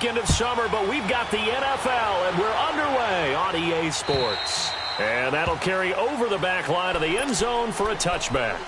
weekend of summer, but we've got the NFL, and we're underway on EA Sports. And that'll carry over the back line of the end zone for a touchback.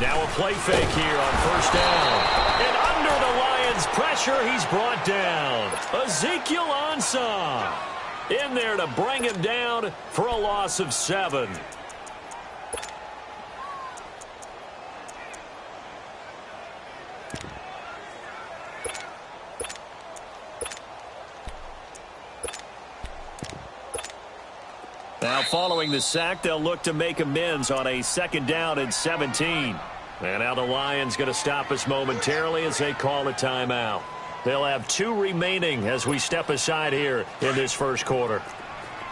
Now a play fake here on first down. And under the Lions' pressure, he's brought down. Ezekiel Ansah in there to bring him down for a loss of 7. Now following the sack, they'll look to make amends on a 2nd down and 17. And now the Lions going to stop us momentarily as they call a timeout. They'll have 2 remaining as we step aside here in this first quarter.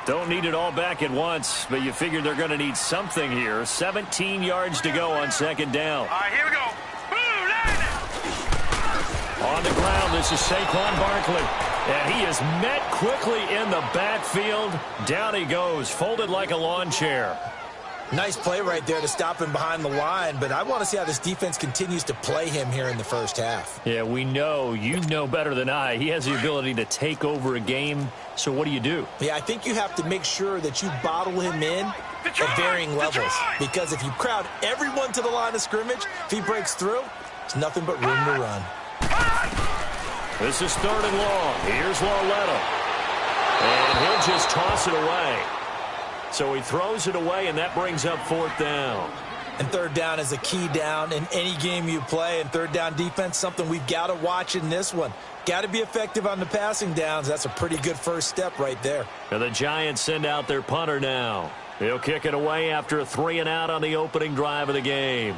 Don't need it all back at once, but you figure they're going to need something here. 17 yards to go on 2nd down. All right, here we go. On the ground, this is Saquon Barkley. And he is met quickly in the backfield. Down he goes, folded like a lawn chair. Nice play right there to stop him behind the line, but I want to see how this defense continues to play him here in the first half. Yeah, we know. You know better than I. He has the ability to take over a game, so what do you do? Yeah, I think you have to make sure that you bottle him in at varying levels, because if you crowd everyone to the line of scrimmage, if he breaks through, it's nothing but room to run. This is 3rd and long. Here's Lauletta. And he'll just toss it away. So he throws it away, and that brings up 4th down. And 3rd down is a key down in any game you play. And 3rd down defense, something we've got to watch in this one. Got to be effective on the passing downs. That's a pretty good first step right there. And the Giants send out their punter now. He'll kick it away after a 3 and out on the opening drive of the game.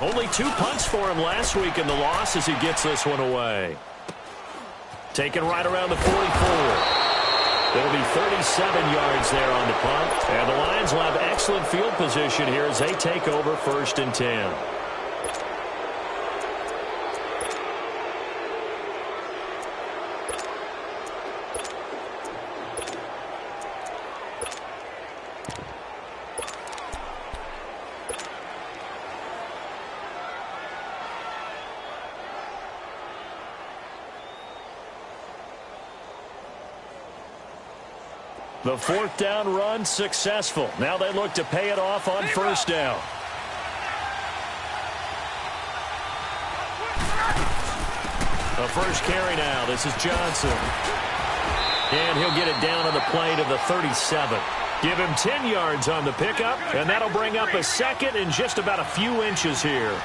Only 2 punts for him last week in the loss as he gets this one away. Taken right around the 44. It'll be 37 yards there on the punt. And the Lions will have excellent field position here as they take over 1st and 10. The 4th down run successful. Now they look to pay it off on 1st down. The first carry now. This is Johnson. And he'll get it down on the play to the 37. Give him 10 yards on the pickup, and that'll bring up a 2nd and just about a few inches here.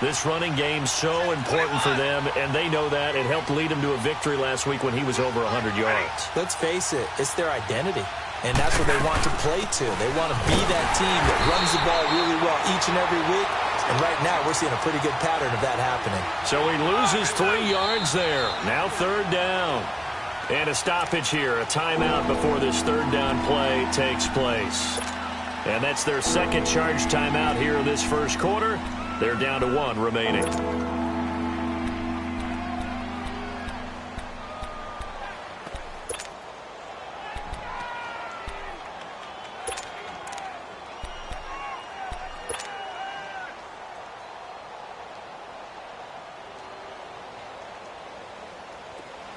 This running game's so important for them, and they know that. It helped lead them to a victory last week when he was over 100 yards. Let's face it, it's their identity, and that's what they want to play to. They want to be that team that runs the ball really well each and every week, and right now we're seeing a pretty good pattern of that happening. So he loses 3 yards there. Now 3rd down. And a stoppage here, a timeout before this 3rd down play takes place. And that's their 2nd charge timeout here in this first quarter. They're down to 1 remaining.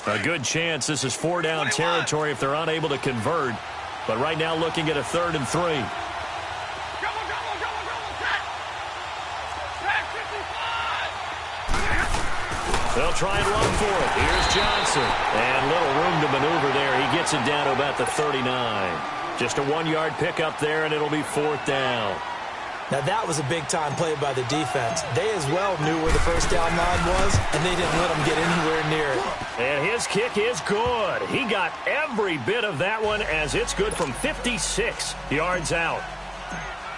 A good chance this is 4-down territory if they're unable to convert. But right now looking at a 3rd and 3. They'll try and run for it. Here's Johnson. And little room to maneuver there. He gets it down to about the 39. Just a 1-yard pickup there, and it'll be 4th down. Now, that was a big-time play by the defense. They as well knew where the first down line was, and they didn't let them get anywhere near it. And his kick is good. He got every bit of that one, as it's good from 56 yards out.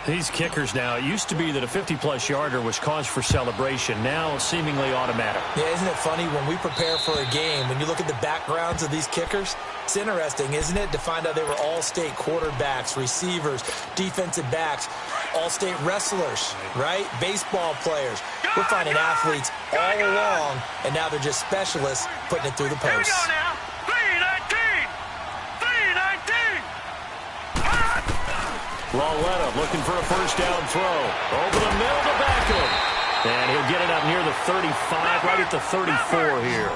These kickers now, it used to be that a 50-plus yarder was cause for celebration. Now, seemingly automatic. Yeah, isn't it funny when we prepare for a game, when you look at the backgrounds of these kickers, it's interesting, isn't it, to find out they were all-state quarterbacks, receivers, defensive backs, all-state wrestlers, right? Baseball players. We're finding athletes all along, and now they're just specialists putting it through the post. Here we go now. 319. 319. Lawletta looking for a first down throw. Over the middle to Beckham. And he'll get it up near the 35, right at the 34 here.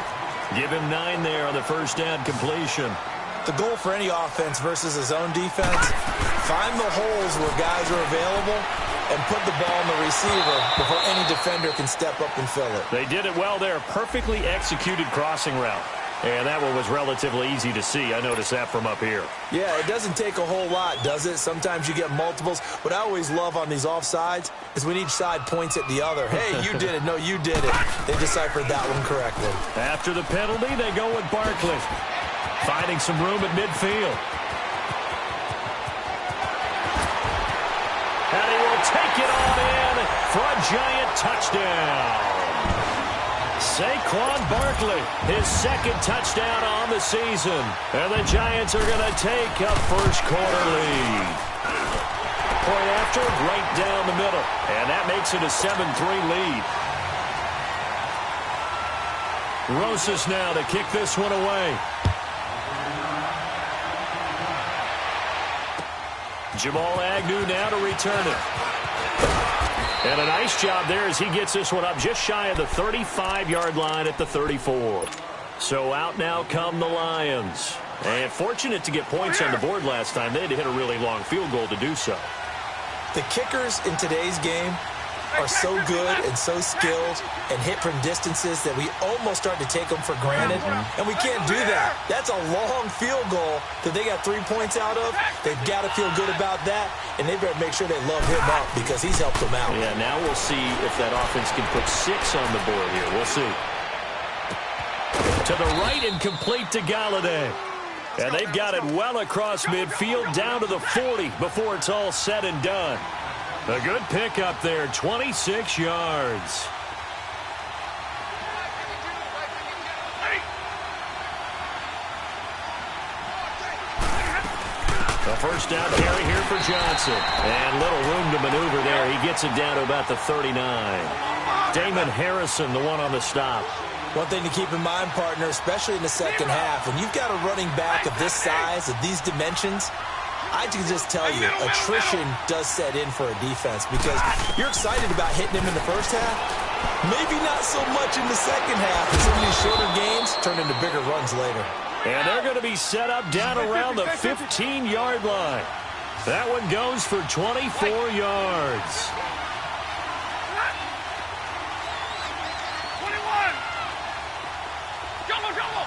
Give him 9 there on the first down completion. The goal for any offense versus his own defense, find the holes where guys are available and put the ball in the receiver before any defender can step up and fill it. They did it well there. Perfectly executed crossing route. And that one was relatively easy to see. I noticed that from up here. Yeah, it doesn't take a whole lot, does it? Sometimes you get multiples. What I always love on these offsides is when each side points at the other. Hey, you did it. No, you did it. They deciphered that one correctly. After the penalty, they go with Barkley. Finding some room at midfield. And he will take it on in for a giant touchdown. Saquon Barkley, his second touchdown on the season. And the Giants are going to take a first-quarter lead. Point after, right down the middle. And that makes it a 7-3 lead. Rosas now to kick this one away. Jamal Agnew now to return it. And a nice job there as he gets this one up just shy of the 35-yard line at the 34. So out now come the Lions. And fortunate to get points on the board last time. They had to hit a really long field goal to do so. The kickers in today's game are so good and so skilled and hit from distances that we almost start to take them for granted, and we can't do that. That's a long field goal that they got 3 points out of. They've got to feel good about that, and they better make sure they love him up because he's helped them out. Yeah, now we'll see if that offense can put 6 on the board here. We'll see. To the right and complete to Galladay. And they've got it well across midfield down to the 40 before it's all said and done. A good pickup there, 26 yards. A first down carry here for Johnson. And little room to maneuver there. He gets it down to about the 39. Damon Harrison, the one on the stop. One thing to keep in mind, partner, especially in the second half, when you've got a running back of this size, of these dimensions, I can just tell you, attrition does set in for a defense because you're excited about hitting him in the first half. Maybe not so much in the second half. Some of these shorter games turn into bigger runs later. And they're going to be set up down around the 15-yard line. That one goes for 24 yards. 21. Jumbo, jumbo.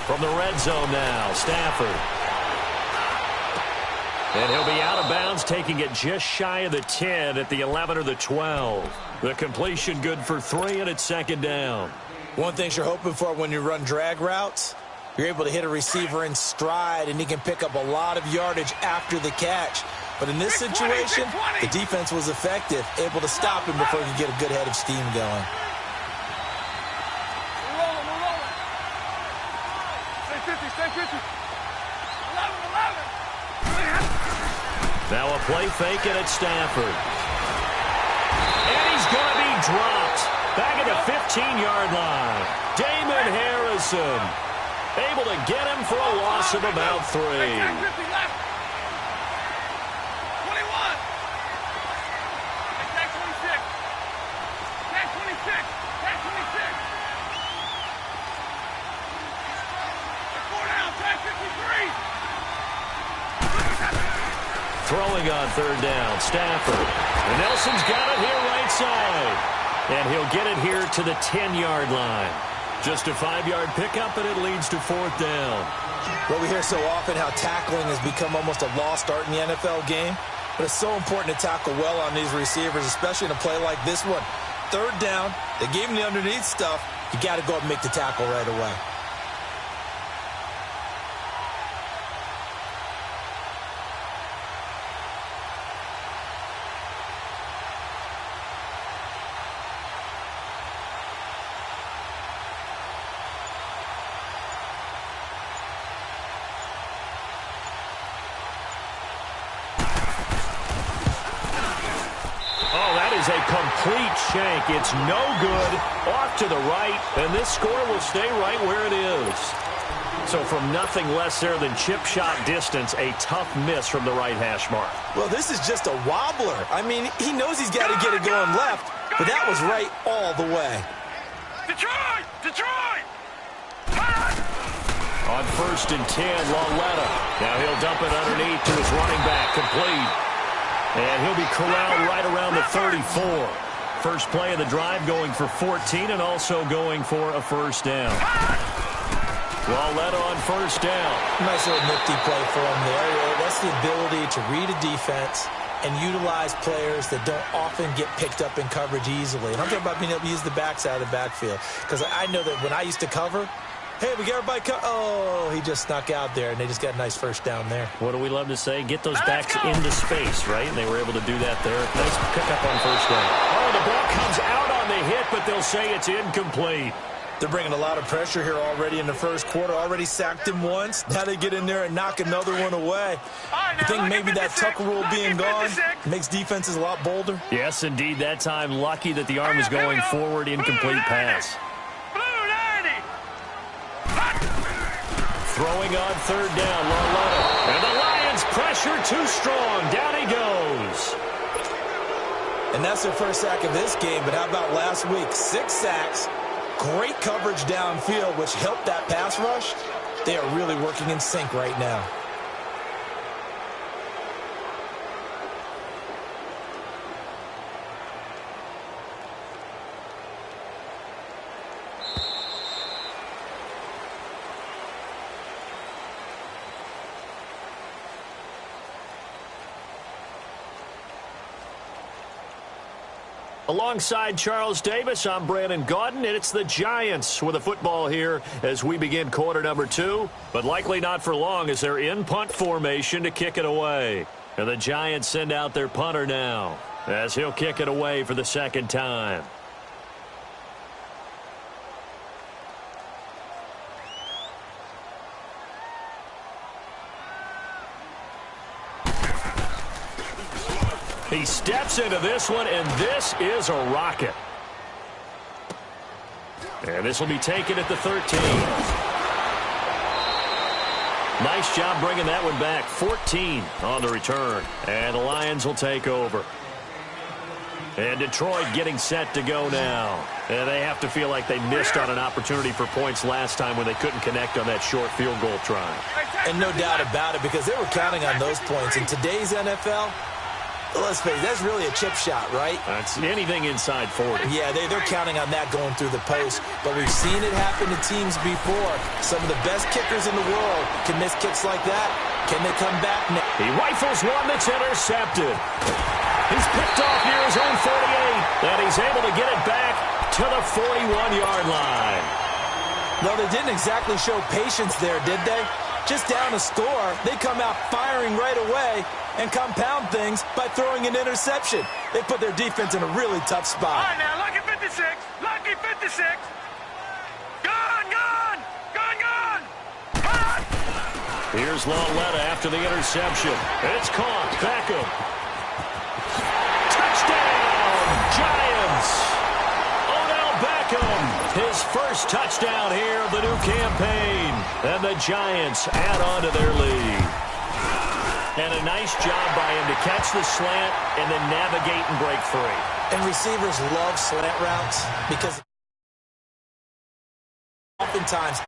From the red zone now, Stafford. And he'll be out of bounds, taking it just shy of the 10 at the 11 or the 12. The completion good for 3, and it's second down. One thing you're hoping for when you run drag routes, you're able to hit a receiver in stride, and he can pick up a lot of yardage after the catch. But in this situation, the defense was effective, able to stop him before he could get a good head of steam going. Now a play fake, and it's Stafford. And he's going to be dropped. Back at the 15-yard line. Damon Harrison able to get him for a loss of about 3. 53. Throwing on third down, Stafford. And Nelson's got it here right side. And he'll get it here to the 10-yard line. Just a 5-yard pickup, and it leads to fourth down. Well, we hear so often how tackling has become almost a lost art in the NFL game. But it's so important to tackle well on these receivers, especially in a play like this one. Third down, they gave him the underneath stuff. You got to go and make the tackle right away. A complete shank. It's no good. Off to the right, and this score will stay right where it is. So from nothing less there than chip shot distance, a tough miss from the right hash mark. Well, this is just a wobbler. I mean, he knows he's got to get it going left, but that was right all the way. Detroit! Detroit! On 1st and 10, Lauletta. Now he'll dump it underneath to his running back, complete. And he'll be corralled right around the 34. First play of the drive going for 14 and also going for a first down. Lauletta on first down. Nice little nifty play for him there. That's the ability to read a defense and utilize players that don't often get picked up in coverage easily. And I'm talking about being able to use the backside of the backfield. Because I know that when I used to cover, hey, we got everybody oh, he just snuck out there, and they just got a nice first down there. What do we love to say? Get those backs into space, right? And they were able to do that there. Nice pickup on first down. Oh, the ball comes out on the hit, but they'll say it's incomplete. They're bringing a lot of pressure here already in the first quarter. Already sacked him once. Now they get in there and knock another one away. I think maybe that tuck rule being gone makes defenses a lot bolder. Yes, indeed. That time, lucky that the arm was going forward. Incomplete pass. Throwing on third down, Lauletta. And the Lions pressure too strong. Down he goes. And that's their first sack of this game, but how about last week? 6 sacks, great coverage downfield, which helped that pass rush. They are really working in sync right now. Alongside Charles Davis, I'm Brandon Gaudin, and it's the Giants with a football here as we begin quarter number 2, but likely not for long as they're in punt formation to kick it away. And the Giants send out their punter now as he'll kick it away for the second time. He steps into this one, and this is a rocket. And this will be taken at the 13. Nice job bringing that one back. 14 on the return. And the Lions will take over. And Detroit getting set to go now. And they have to feel like they missed on an opportunity for points last time when they couldn't connect on that short field goal try. And no doubt about it, because they were counting on those points. In today's NFL, let's face it, that's really a chip shot, right? That's anything inside 40. Yeah, they're counting on that going through the post. But we've seen it happen to teams before. Some of the best kickers in the world can miss kicks like that. Can they come back now? He rifles one that's intercepted. He's picked off near his own 48, and he's able to get it back to the 41-yard line. Well, they didn't exactly show patience there, did they? Just down a score, they come out firing right away and compound things by throwing an interception. They put their defense in a really tough spot. All right, now, lucky 56. Lucky 56. Gone, gone. Gone, gone. Gone. Here's Lauletta after the interception. It's caught. Beckham. Touchdown, Giants. Odell Beckham. His first touchdown here of the new campaign. And the Giants add on to their lead. And a nice job by him to catch the slant and then navigate and break free. And receivers love slant routes because oftentimes